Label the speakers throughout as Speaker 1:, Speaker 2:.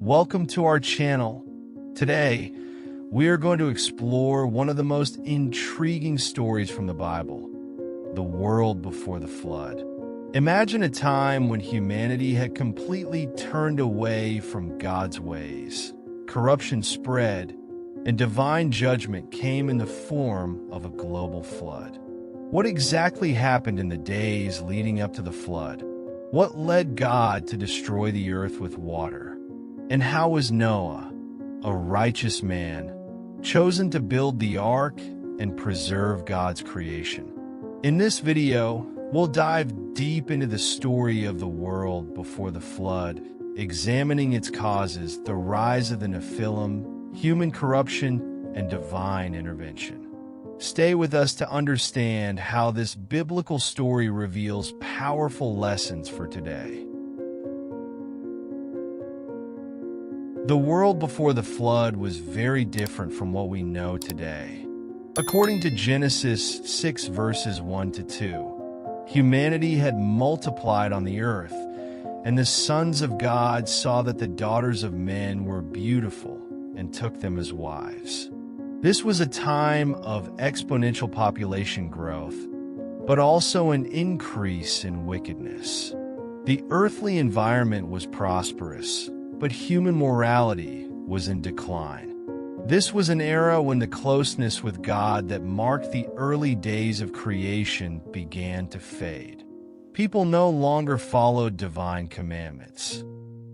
Speaker 1: Welcome to our channel. Today, we are going to explore one of the most intriguing stories from the Bible, the world before the flood. Imagine a time when humanity had completely turned away from God's ways. Corruption spread, and divine judgment came in the form of a global flood. What exactly happened in the days leading up to the flood? What led God to destroy the earth with water? And how was Noah, a righteous man, chosen to build the ark and preserve God's creation? In this video, we'll dive deep into the story of the world before the flood, examining its causes, the rise of the Nephilim, human corruption, and divine intervention. Stay with us to understand how this biblical story reveals powerful lessons for today. The world before the flood was very different from what we know today. According to Genesis 6 verses 1 to 2, humanity had multiplied on the earth, and the sons of God saw that the daughters of men were beautiful and took them as wives. This was a time of exponential population growth, but also an increase in wickedness. The earthly environment was prosperous, but human morality was in decline. This was an era when the closeness with God that marked the early days of creation began to fade. People no longer followed divine commandments.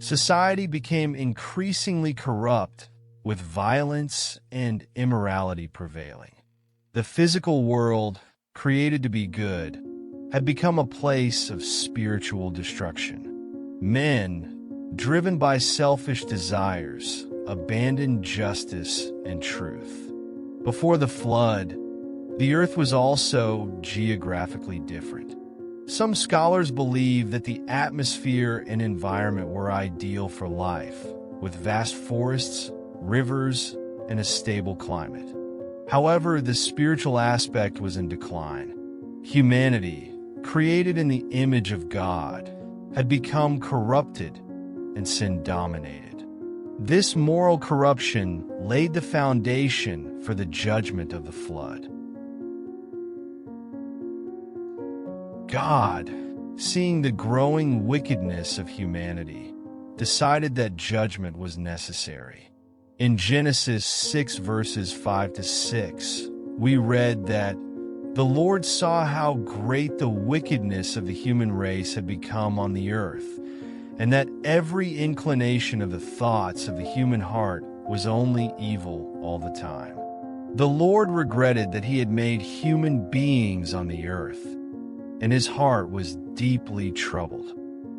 Speaker 1: Society became increasingly corrupt, with violence and immorality prevailing. The physical world, created to be good, had become a place of spiritual destruction. Men, driven by selfish desires, abandoned justice and truth. Before the flood, the earth was also geographically different. Some scholars believe that the atmosphere and environment were ideal for life, with vast forests, rivers, and a stable climate. However, the spiritual aspect was in decline. Humanity, created in the image of God, had become corrupted and sin-dominated. This moral corruption laid the foundation for the judgment of the flood. God, seeing the growing wickedness of humanity, decided that judgment was necessary. In Genesis 6 verses 5 to 6, we read that the Lord saw how great the wickedness of the human race had become on the earth, and that every inclination of the thoughts of the human heart was only evil all the time. The Lord regretted that he had made human beings on the earth, and his heart was deeply troubled.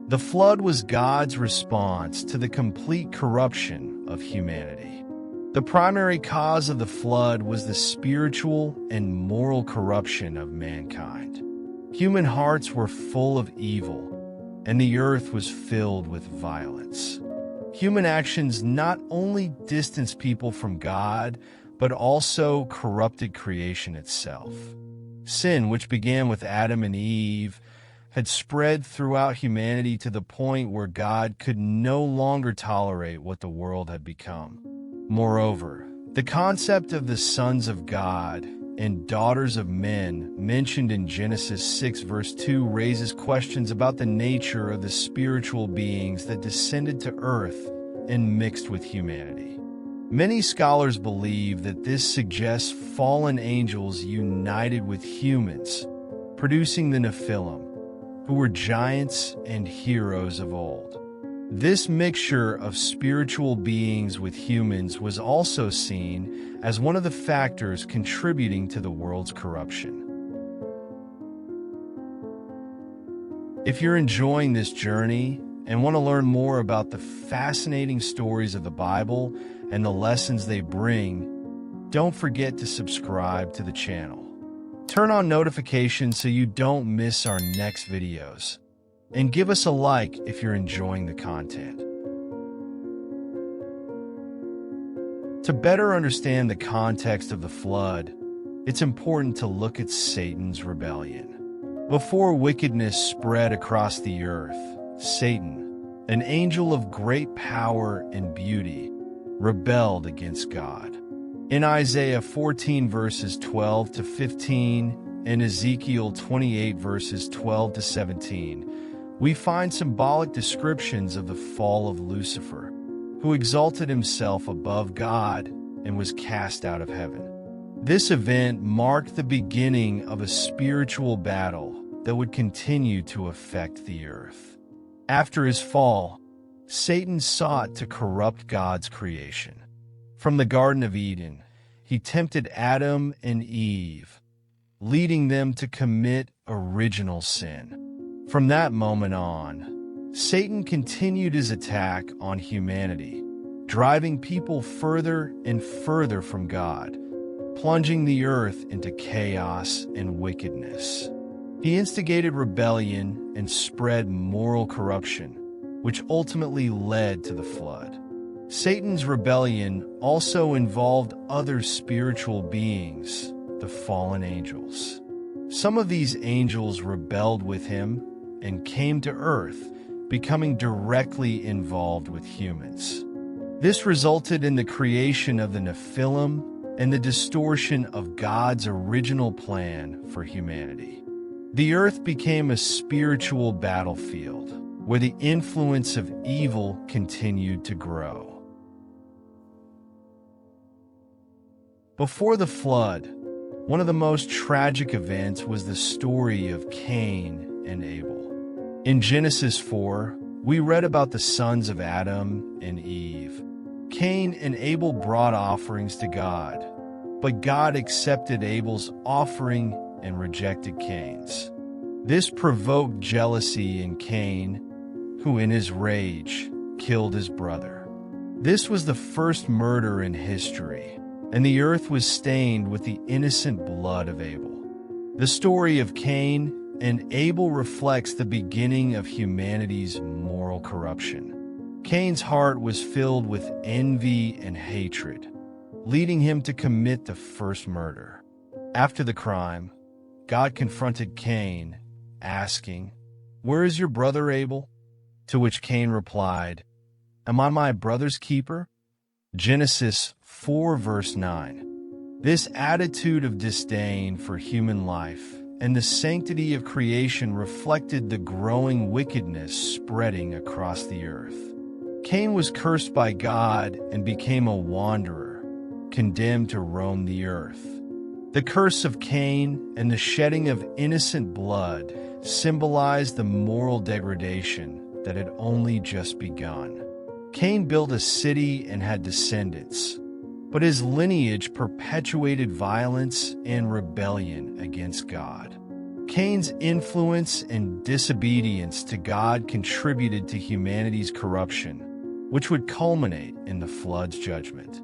Speaker 1: The flood was God's response to the complete corruption of humanity. The primary cause of the flood was the spiritual and moral corruption of mankind. Human hearts were full of evil, and the earth was filled with violence. Human actions not only distanced people from God, but also corrupted creation itself. Sin, which began with Adam and Eve, had spread throughout humanity to the point where God could no longer tolerate what the world had become. Moreover, the concept of the sons of God and daughters of men mentioned in Genesis 6 verse 2 raises questions about the nature of the spiritual beings that descended to earth and mixed with humanity. Many scholars believe that this suggests fallen angels united with humans, producing the Nephilim, who were giants and heroes of old. This mixture of spiritual beings with humans was also seen as one of the factors contributing to the world's corruption. If you're enjoying this journey and want to learn more about the fascinating stories of the Bible and the lessons they bring, don't forget to subscribe to the channel. Turn on notifications so you don't miss our next videos. And give us a like if you're enjoying the content. To better understand the context of the flood, it's important to look at Satan's rebellion. Before wickedness spread across the earth, Satan, an angel of great power and beauty, rebelled against God. In Isaiah 14 verses 12 to 15 and Ezekiel 28 verses 12 to 17, we find symbolic descriptions of the fall of Lucifer, who exalted himself above God and was cast out of heaven. This event marked the beginning of a spiritual battle that would continue to affect the earth. After his fall, Satan sought to corrupt God's creation. From the Garden of Eden, he tempted Adam and Eve, leading them to commit original sin. From that moment on, Satan continued his attack on humanity, driving people further and further from God, plunging the earth into chaos and wickedness. He instigated rebellion and spread moral corruption, which ultimately led to the flood. Satan's rebellion also involved other spiritual beings, the fallen angels. Some of these angels rebelled with him and came to earth, becoming directly involved with humans. This resulted in the creation of the Nephilim and the distortion of God's original plan for humanity. The earth became a spiritual battlefield where the influence of evil continued to grow. Before the flood, one of the most tragic events was the story of Cain and Abel. In Genesis 4, we read about the sons of Adam and Eve. Cain and Abel brought offerings to God, but God accepted Abel's offering and rejected Cain's. This provoked jealousy in Cain, who in his rage killed his brother. This was the first murder in history, and the earth was stained with the innocent blood of Abel. The story of Cain and Abel reflects the beginning of humanity's moral corruption. Cain's heart was filled with envy and hatred, leading him to commit the first murder. After the crime, God confronted Cain, asking, "Where is your brother Abel?" To which Cain replied, "Am I my brother's keeper?" Genesis 4 verse 9. This attitude of disdain for human life and the sanctity of creation reflected the growing wickedness spreading across the earth. Cain was cursed by God and became a wanderer, condemned to roam the earth. The curse of Cain and the shedding of innocent blood symbolized the moral degradation that had only just begun. Cain built a city and had descendants, but his lineage perpetuated violence and rebellion against God. Cain's influence and disobedience to God contributed to humanity's corruption, which would culminate in the flood's judgment.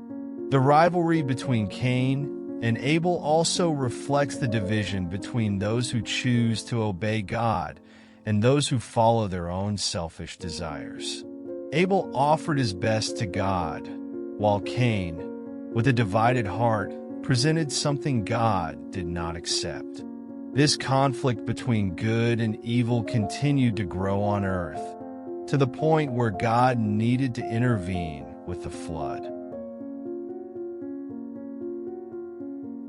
Speaker 1: The rivalry between Cain and Abel also reflects the division between those who choose to obey God and those who follow their own selfish desires. Abel offered his best to God, while Cain, with a divided heart, presented something God did not accept. This conflict between good and evil continued to grow on earth, to the point where God needed to intervene with the flood.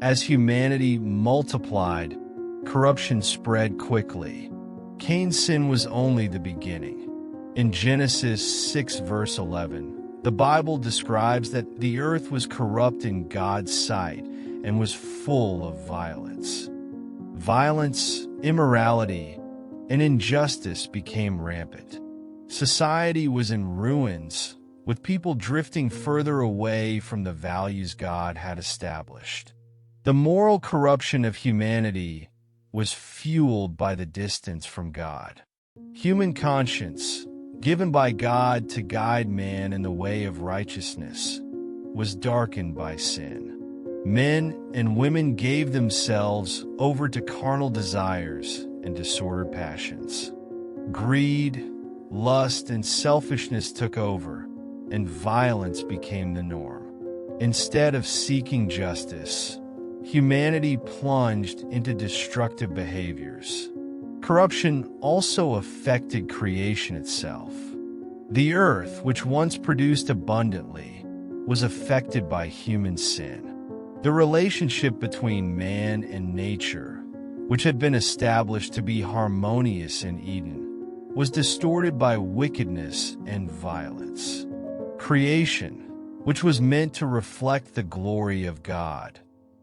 Speaker 1: As humanity multiplied, corruption spread quickly. Cain's sin was only the beginning. In Genesis 6 verse 11, the Bible describes that the earth was corrupt in God's sight and was full of violence. Violence, immorality, and injustice became rampant. Society was in ruins, with people drifting further away from the values God had established. The moral corruption of humanity was fueled by the distance from God. Human conscience, given by God to guide man in the way of righteousness, was darkened by sin. Men and women gave themselves over to carnal desires and disordered passions. Greed, lust, and selfishness took over, and violence became the norm. Instead of seeking justice, humanity plunged into destructive behaviors. Corruption also affected creation itself. The earth, which once produced abundantly, was affected by human sin. The relationship between man and nature, which had been established to be harmonious in Eden, was distorted by wickedness and violence. Creation, which was meant to reflect the glory of God,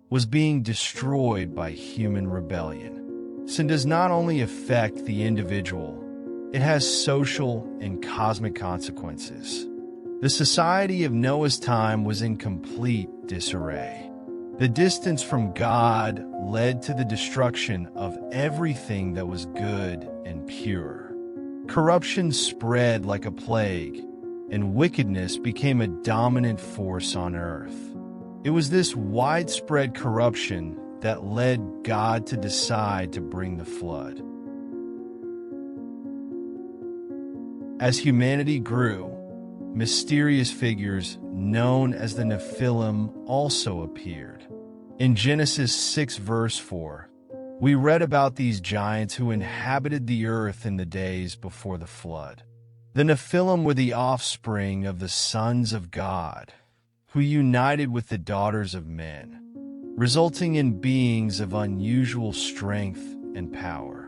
Speaker 1: was being destroyed by human rebellion. Sin does not only affect the individual, it has social and cosmic consequences. The society of Noah's time was in complete disarray. The distance from God led to the destruction of everything that was good and pure. Corruption spread like a plague, and wickedness became a dominant force on earth. It was this widespread corruption that led God to decide to bring the flood. As humanity grew, mysterious figures known as the Nephilim also appeared. In Genesis 6 verse 4, we read about these giants who inhabited the earth in the days before the flood. The Nephilim were the offspring of the sons of God, who united with the daughters of men, resulting in beings of unusual strength and power.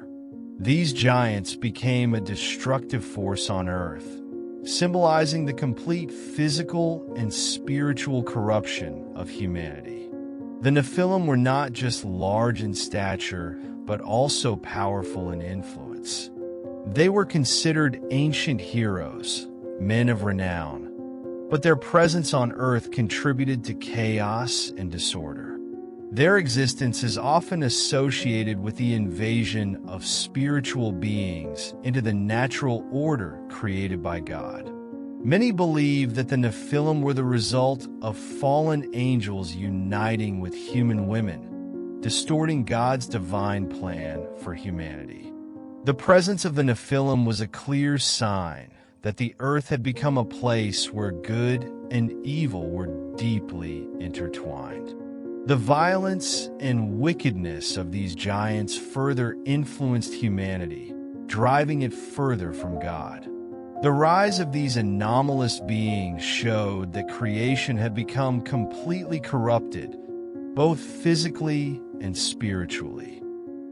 Speaker 1: These giants became a destructive force on earth, symbolizing the complete physical and spiritual corruption of humanity. The Nephilim were not just large in stature, but also powerful in influence. They were considered ancient heroes, men of renown, but their presence on earth contributed to chaos and disorder. Their existence is often associated with the invasion of spiritual beings into the natural order created by God. Many believe that the Nephilim were the result of fallen angels uniting with human women, distorting God's divine plan for humanity. The presence of the Nephilim was a clear sign that the earth had become a place where good and evil were deeply intertwined. The violence and wickedness of these giants further influenced humanity, driving it further from God. The rise of these anomalous beings showed that creation had become completely corrupted, both physically and spiritually.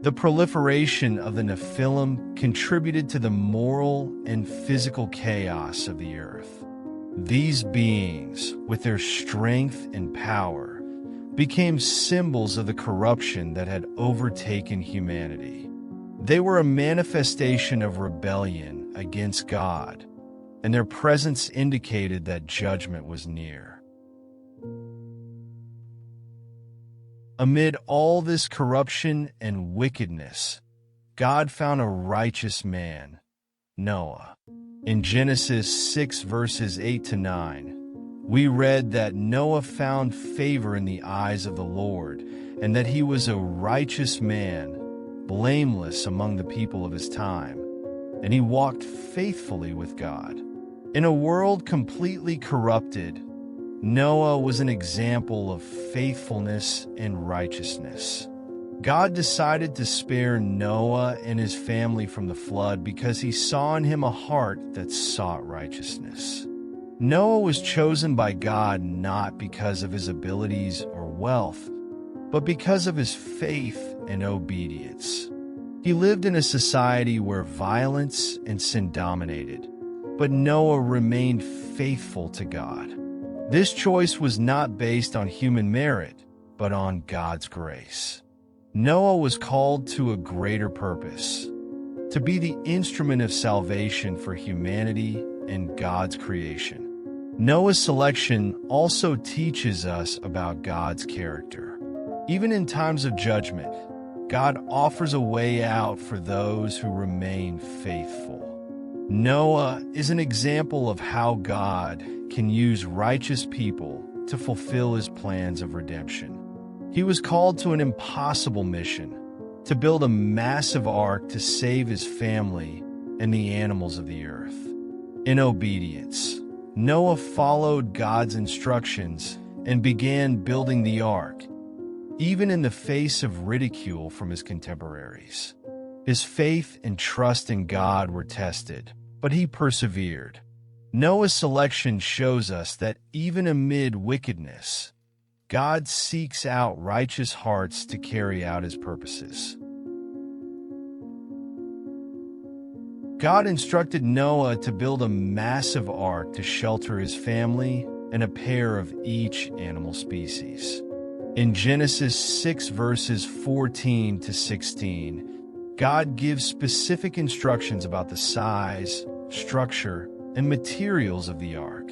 Speaker 1: The proliferation of the Nephilim contributed to the moral and physical chaos of the earth. These beings, with their strength and power, became symbols of the corruption that had overtaken humanity. They were a manifestation of rebellion against God, and their presence indicated that judgment was near. Amid all this corruption and wickedness, God found a righteous man, Noah. In Genesis 6 verses 8 to 9, we read that Noah found favor in the eyes of the Lord, and that he was a righteous man, blameless among the people of his time, and he walked faithfully with God. In a world completely corrupted, Noah was an example of faithfulness and righteousness. God decided to spare Noah and his family from the flood because he saw in him a heart that sought righteousness. Noah was chosen by God not because of his abilities or wealth, but because of his faith and obedience. He lived in a society where violence and sin dominated, but Noah remained faithful to God. This choice was not based on human merit, but on God's grace. Noah was called to a greater purpose, to be the instrument of salvation for humanity and God's creation. Noah's selection also teaches us about God's character. Even in times of judgment, God offers a way out for those who remain faithful. Noah is an example of how God can use righteous people to fulfill his plans of redemption. He was called to an impossible mission, to build a massive ark to save his family and the animals of the earth. In obedience, Noah followed God's instructions and began building the ark, even in the face of ridicule from his contemporaries. His faith and trust in God were tested, but he persevered. Noah's selection shows us that even amid wickedness, God seeks out righteous hearts to carry out his purposes. God instructed Noah to build a massive ark to shelter his family and a pair of each animal species. In Genesis 6 verses 14 to 16, God gives specific instructions about the size, structure, and materials of the ark.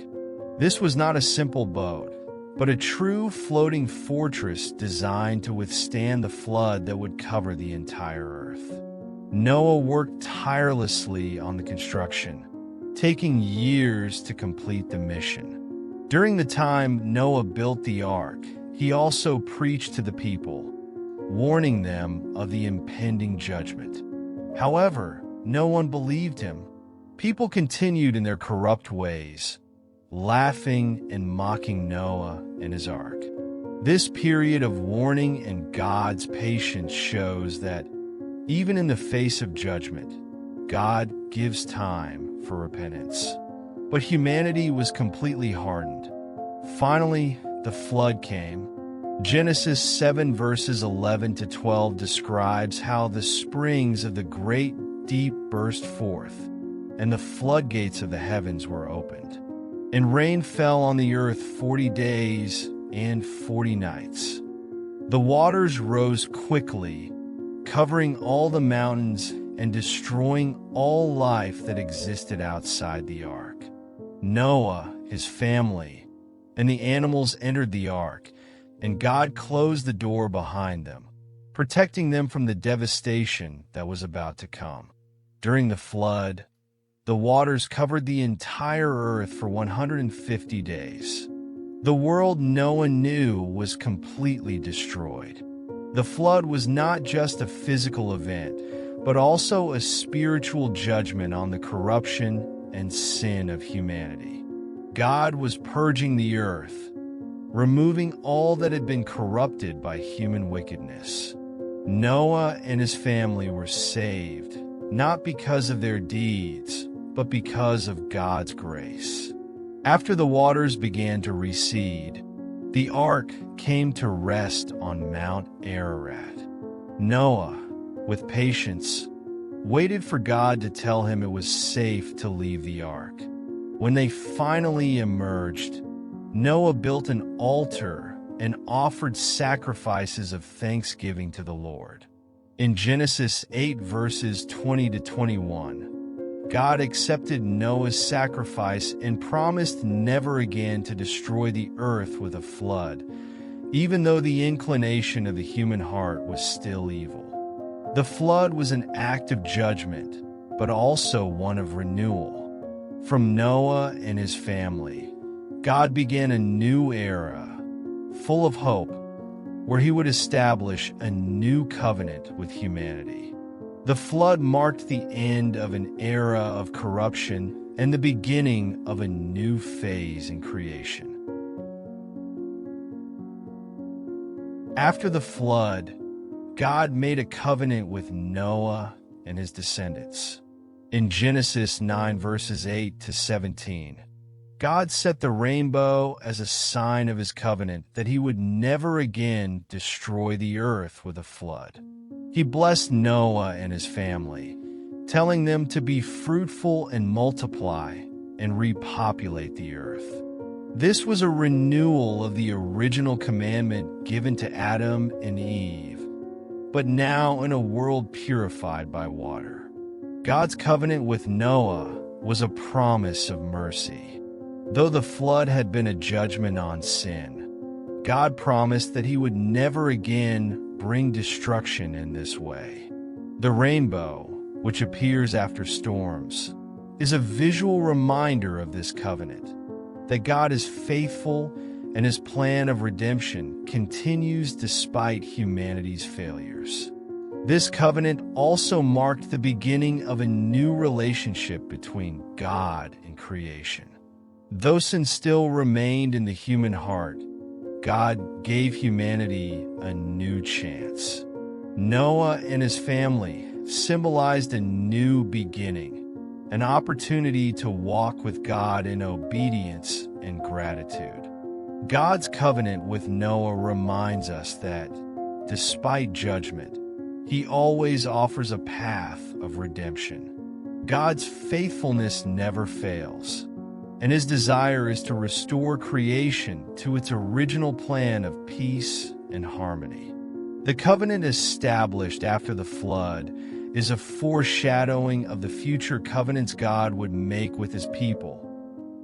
Speaker 1: This was not a simple boat, but a true floating fortress designed to withstand the flood that would cover the entire earth. Noah worked tirelessly on the construction, taking years to complete the mission. During the time Noah built the ark, he also preached to the people, warning them of the impending judgment. However, no one believed him. People continued in their corrupt ways, laughing and mocking Noah and his ark. This period of warning and God's patience shows that even in the face of judgment, God gives time for repentance. But humanity was completely hardened. Finally, the flood came. Genesis 7 verses 11 to 12 describes how the springs of the great deep burst forth, and the floodgates of the heavens were opened. And rain fell on the earth 40 days and 40 nights. The waters rose quickly, covering all the mountains and destroying all life that existed outside the ark. Noah, his family, and the animals entered the ark, and God closed the door behind them, protecting them from the devastation that was about to come. During the flood, the waters covered the entire earth for 150 days. The world Noah knew was completely destroyed. The flood was not just a physical event, but also a spiritual judgment on the corruption and sin of humanity. God was purging the earth, removing all that had been corrupted by human wickedness. Noah and his family were saved, not because of their deeds, but because of God's grace. After the waters began to recede, the ark came to rest on Mount Ararat. Noah, with patience, waited for God to tell him it was safe to leave the ark. When they finally emerged, Noah built an altar and offered sacrifices of thanksgiving to the Lord. In Genesis 8 verses 20 to 21, God accepted Noah's sacrifice and promised never again to destroy the earth with a flood, even though the inclination of the human heart was still evil. The flood was an act of judgment, but also one of renewal. From Noah and his family, God began a new era, full of hope, where he would establish a new covenant with humanity. The flood marked the end of an era of corruption and the beginning of a new phase in creation. After the flood, God made a covenant with Noah and his descendants. In Genesis 9 verses 8 to 17, God set the rainbow as a sign of his covenant that he would never again destroy the earth with a flood. He blessed Noah and his family, telling them to be fruitful and multiply and repopulate the earth. This was a renewal of the original commandment given to Adam and Eve, but now in a world purified by water. God's covenant with Noah was a promise of mercy. Though the flood had been a judgment on sin, God promised that he would never again bring destruction in this way. The rainbow, which appears after storms, is a visual reminder of this covenant, that God is faithful and his plan of redemption continues despite humanity's failures. This covenant also marked the beginning of a new relationship between God and creation. Though sin still remained in the human heart, God gave humanity a new chance. Noah and his family symbolized a new beginning, an opportunity to walk with God in obedience and gratitude. God's covenant with Noah reminds us that, despite judgment, He always offers a path of redemption. God's faithfulness never fails, and His desire is to restore creation to its original plan of peace and harmony. The covenant established after the flood is a foreshadowing of the future covenants God would make with His people,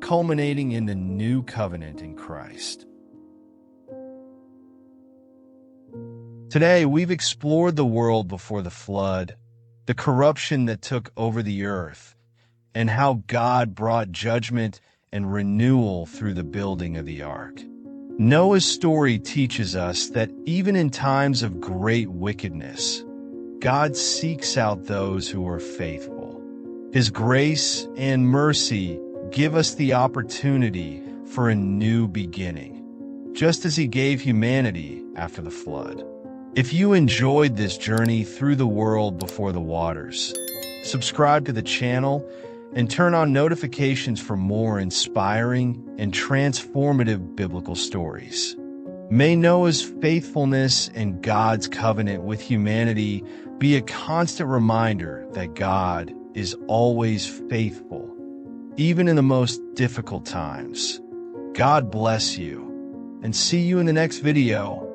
Speaker 1: culminating in the new covenant in Christ. Today, we've explored the world before the flood, the corruption that took over the earth, and how God brought judgment and renewal through the building of the ark. Noah's story teaches us that even in times of great wickedness, God seeks out those who are faithful. His grace and mercy give us the opportunity for a new beginning, just as He gave humanity after the flood. If you enjoyed this journey through the world before the waters, subscribe to the channel and turn on notifications for more inspiring and transformative biblical stories. May Noah's faithfulness and God's covenant with humanity be a constant reminder that God is always faithful, even in the most difficult times. God bless you, and see you in the next video.